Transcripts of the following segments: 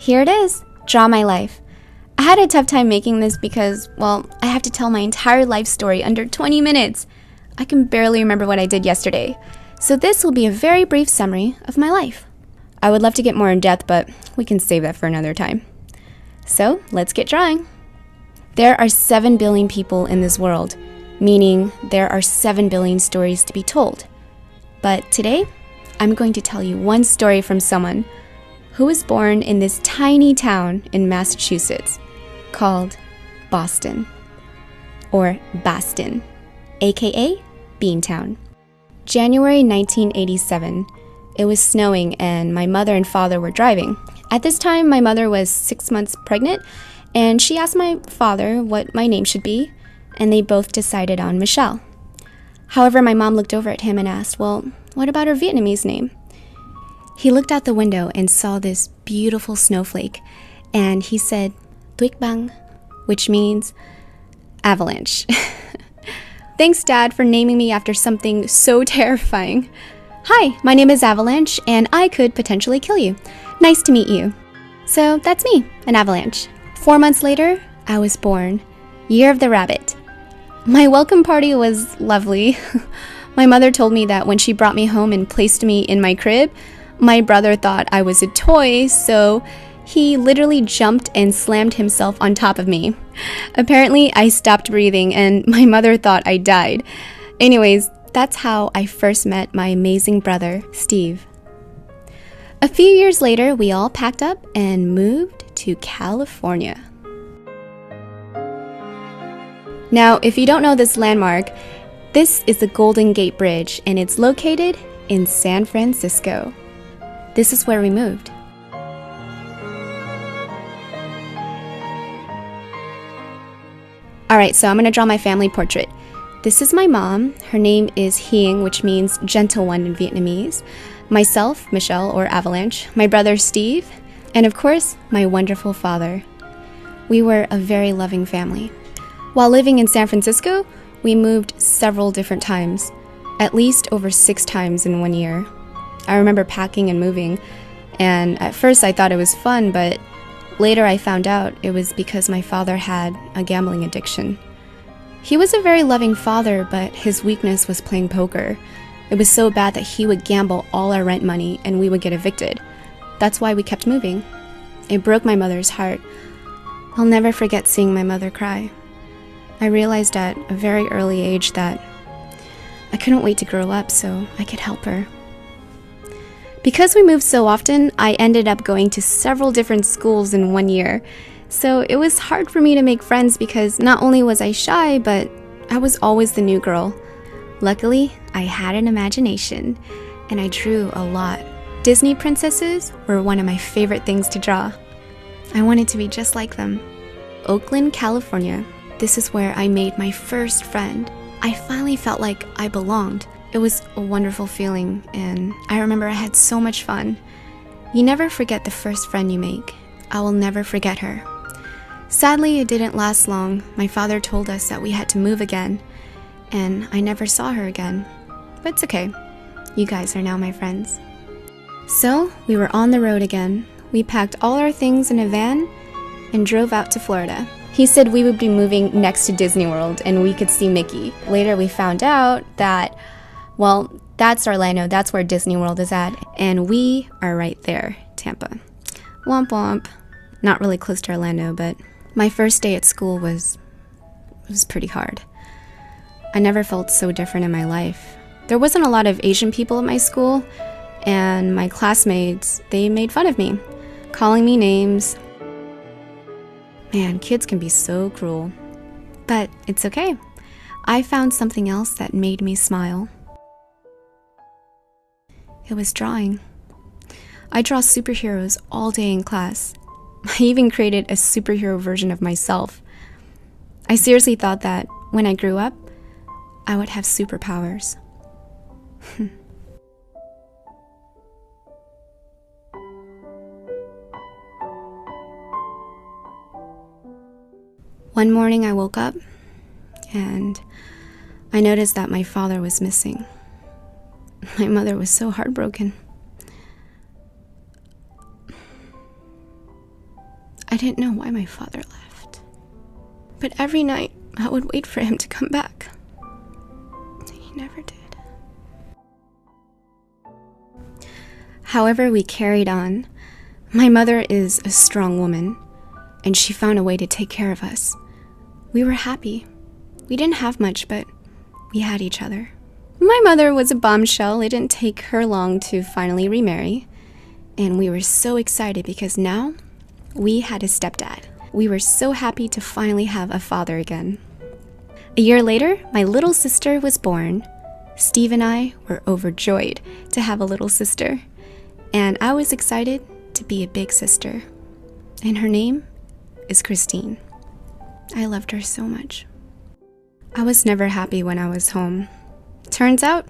Here it is, Draw My Life. I had a tough time making this because, well, I have to tell my entire life story under 20 minutes. I can barely remember what I did yesterday. So this will be a very brief summary of my life. I would love to get more in depth, but we can save that for another time. So let's get drawing. There are 7 billion people in this world, meaning there are 7 billion stories to be told. But today, I'm going to tell you one story from someone who was born in this tiny town in Massachusetts called Boston, or Boston, aka Beantown. January 1987, it was snowing and my mother and father were driving. At this time, my mother was 6 months pregnant, and she asked my father what my name should be, and they both decided on Michelle. However, my mom looked over at him and asked, well, what about her Vietnamese name? He looked out the window and saw this beautiful snowflake, and he said, Tuyết băng, which means avalanche. Thanks, Dad, for naming me after something so terrifying. Hi, my name is Avalanche, and I could potentially kill you. Nice to meet you. So that's me, an avalanche. 4 months later, I was born. Year of the Rabbit. My welcome party was lovely. My mother told me that when she brought me home and placed me in my crib, my brother thought I was a toy, so he literally jumped and slammed himself on top of me. Apparently, I stopped breathing and my mother thought I died. Anyways, that's how I first met my amazing brother, Steve. A few years later, we all packed up and moved to California. Now, if you don't know this landmark, this is the Golden Gate Bridge, and it's located in San Francisco. This is where we moved. Alright, so I'm going to draw my family portrait. This is my mom. Her name is Hieng, which means gentle one in Vietnamese. Myself, Michelle, or Avalanche. My brother, Steve. And of course, my wonderful father. We were a very loving family. While living in San Francisco, we moved several different times. At least over 6 times in 1 year. I remember packing and moving, and at first I thought it was fun, but later I found out it was because my father had a gambling addiction. He was a very loving father, but his weakness was playing poker. It was so bad that he would gamble all our rent money and we would get evicted. That's why we kept moving. It broke my mother's heart. I'll never forget seeing my mother cry. I realized at a very early age that I couldn't wait to grow up so I could help her. Because we moved so often, I ended up going to several different schools in 1 year. So it was hard for me to make friends because not only was I shy, but I was always the new girl. Luckily, I had an imagination, and I drew a lot. Disney princesses were one of my favorite things to draw. I wanted to be just like them. Oakland, California. This is where I made my first friend. I finally felt like I belonged. It was a wonderful feeling, and I remember I had so much fun. You never forget the first friend you make. I will never forget her. Sadly, it didn't last long. My father told us that we had to move again, and I never saw her again. But it's okay. You guys are now my friends. So, we were on the road again. We packed all our things in a van and drove out to Florida. He said we would be moving next to Disney World and we could see Mickey. Later we found out that, well, that's Orlando, that's where Disney World is at, and we are right there, Tampa. Womp womp. Not really close to Orlando, but my first day at school was pretty hard. I never felt so different in my life. There wasn't a lot of Asian people at my school, and my classmates, they made fun of me, calling me names. Man, kids can be so cruel. But it's okay. I found something else that made me smile. It was drawing. I draw superheroes all day in class. I even created a superhero version of myself. I seriously thought that when I grew up, I would have superpowers. One morning I woke up and I noticed that my father was missing. My mother was so heartbroken. I didn't know why my father left. But every night, I would wait for him to come back. He never did. However, we carried on. My mother is a strong woman, and she found a way to take care of us. We were happy. We didn't have much, but we had each other. My mother was a bombshell. It didn't take her long to finally remarry. And we were so excited because now we had a stepdad. We were so happy to finally have a father again. A year later, my little sister was born. Steve and I were overjoyed to have a little sister. And I was excited to be a big sister. And her name is Christine. I loved her so much. I was never happy when I was home. Turns out,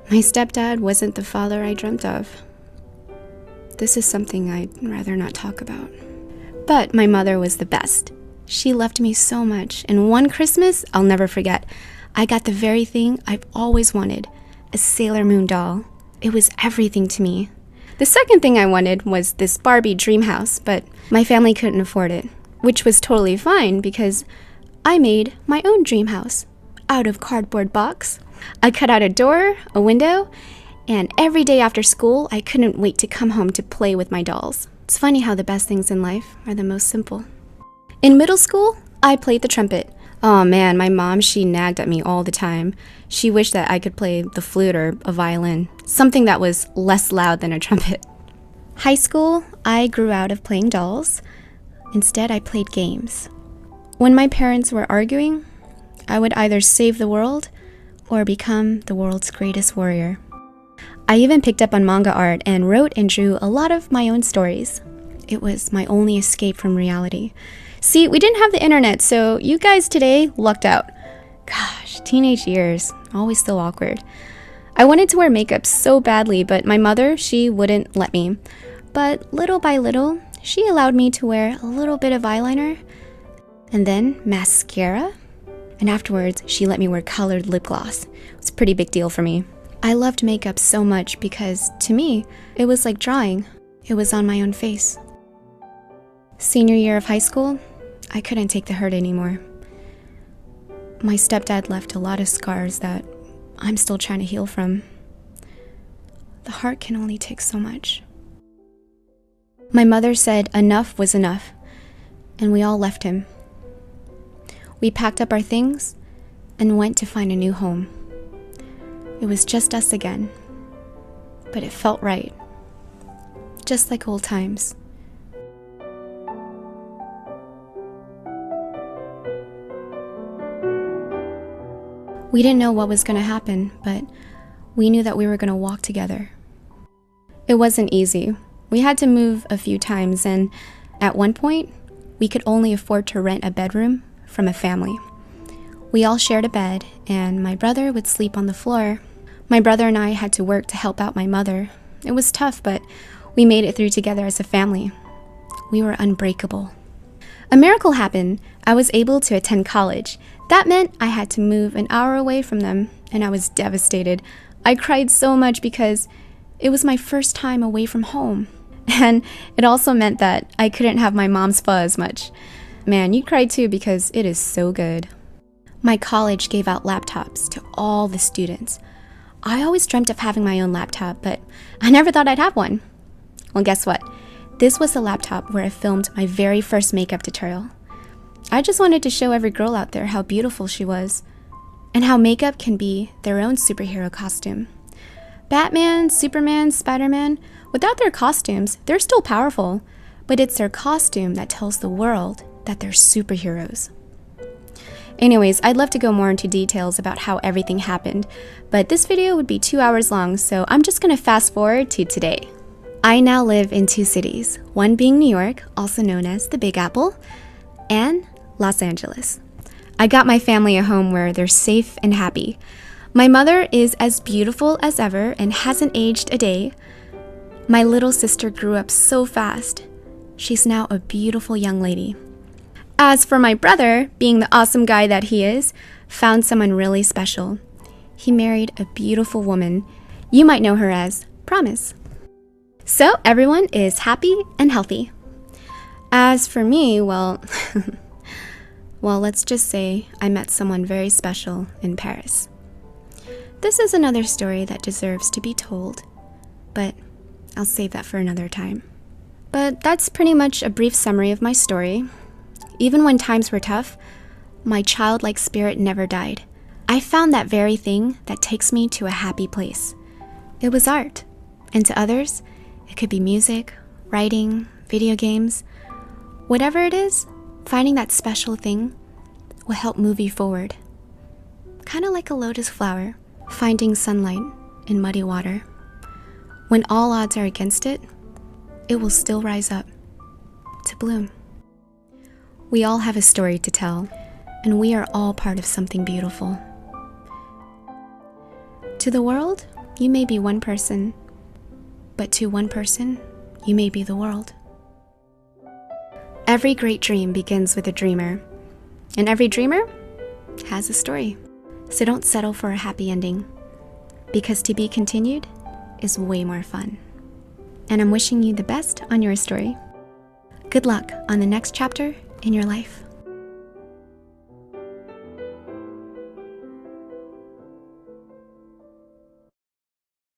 my stepdad wasn't the father I dreamt of. This is something I'd rather not talk about. But my mother was the best. She loved me so much, and one Christmas I'll never forget, I got the very thing I've always wanted, a Sailor Moon doll. It was everything to me. The second thing I wanted was this Barbie dream house, but my family couldn't afford it, which was totally fine because I made my own dream house out of cardboard box. I cut out a door, a window, and every day after school, I couldn't wait to come home to play with my dolls. It's funny how the best things in life are the most simple. In middle school, I played the trumpet. Oh man, my mom, she nagged at me all the time. She wished that I could play the flute or a violin, something that was less loud than a trumpet. High school, I grew out of playing dolls. Instead, I played games. When my parents were arguing, I would either save the world or become the world's greatest warrior. I even picked up on manga art and wrote and drew a lot of my own stories. It was my only escape from reality. See, we didn't have the internet, so you guys today lucked out. Gosh, teenage years, always so awkward. I wanted to wear makeup so badly, but my mother, she wouldn't let me. But little by little, she allowed me to wear a little bit of eyeliner and then mascara. And afterwards, she let me wear colored lip gloss. It was a pretty big deal for me. I loved makeup so much because, to me, it was like drawing. It was on my own face. Senior year of high school, I couldn't take the hurt anymore. My stepdad left a lot of scars that I'm still trying to heal from. The heart can only take so much. My mother said enough was enough, and we all left him. We packed up our things and went to find a new home. It was just us again, but it felt right, just like old times. We didn't know what was going to happen, but we knew that we were going to walk together. It wasn't easy. We had to move a few times, and at one point, we could only afford to rent a bedroom from a family. We all shared a bed, and my brother would sleep on the floor. My brother and I had to work to help out my mother. It was tough, but we made it through together as a family. We were unbreakable. A miracle happened. I was able to attend college. That meant I had to move an hour away from them, and I was devastated. I cried so much because it was my first time away from home. And it also meant that I couldn't have my mom's pho as much. Man, you cried too because it is so good. My college gave out laptops to all the students. I always dreamt of having my own laptop, but I never thought I'd have one. Well, guess what? This was the laptop where I filmed my very first makeup tutorial. I just wanted to show every girl out there how beautiful she was, and how makeup can be their own superhero costume. Batman, Superman, Spider-Man, without their costumes, they're still powerful, but it's their costume that tells the world that they're superheroes. Anyways, I'd love to go more into details about how everything happened, but this video would be 2 hours long, so I'm just gonna fast forward to today. I now live in 2 cities, one being New York, also known as the Big Apple, and Los Angeles. I got my family a home where they're safe and happy. My mother is as beautiful as ever and hasn't aged a day. My little sister grew up so fast. She's now a beautiful young lady. As for my brother, being the awesome guy that he is, found someone really special. He married a beautiful woman. You might know her as Promise. So everyone is happy and healthy. As for me, well, well, let's just say I met someone very special in Paris. This is another story that deserves to be told, but I'll save that for another time. But that's pretty much a brief summary of my story. Even when times were tough, my childlike spirit never died. I found that very thing that takes me to a happy place. It was art, and to others, it could be music, writing, video games. Whatever it is, finding that special thing will help move you forward. Kind of like a lotus flower, finding sunlight in muddy water. When all odds are against it, it will still rise up to bloom. We all have a story to tell, and we are all part of something beautiful. To the world, you may be one person, but to one person, you may be the world. Every great dream begins with a dreamer, and every dreamer has a story. So don't settle for a happy ending, because to be continued is way more fun. And I'm wishing you the best on your story. Good luck on the next chapter in your life.